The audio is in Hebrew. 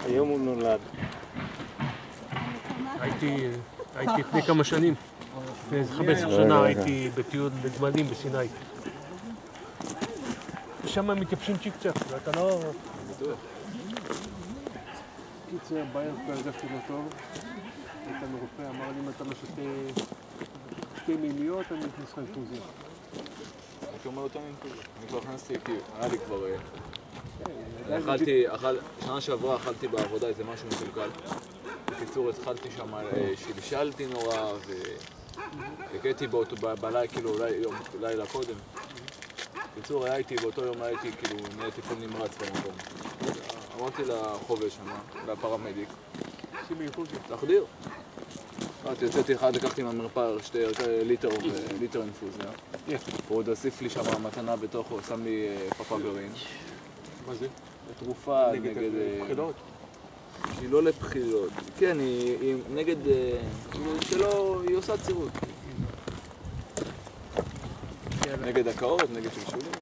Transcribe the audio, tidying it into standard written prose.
היום הוא נולד. הייתי לפני כמה שנים, לפני איזה 15 שנה הייתי בטיול בגמלים בסיני. ושם הם מתייבשים צ'יק צ'ק, ואתה לא... קיצר, בערב כבר הרגשתי לא טוב. איתנו רופא אמר לי, אם אתה לא שותה 2 מימיות, אני נכנס לך אינפוזיה. הייתי אומר אותם אינפוזיה. אני כבר הכנסתי, כי היה לי כבר... שנה שעברה אכלתי בעבודה איזה משהו מקולקל. בקיצור, התחלתי שם, שלשלתי נורא, והגעתי באותו בלילה, כאילו לילה קודם. בקיצור, באותו יום הייתי, כאילו, נהיה טיפול נמרץ במקום. אמרתי לחובש שם, לפרמדיק, תחדיר. יוצאתי אחד, לקחתי מהמרפאה 2 ליטר אינפוזיה. הוא עוד הוסיף לי שם מתנה בתוכו, שם לי פפגרין. מה זה? תרופה נגד... בחילות? היא לא לבחילות. כן, היא נגד... היא עושה צירות. נגד הקאות, נגד שלשולים.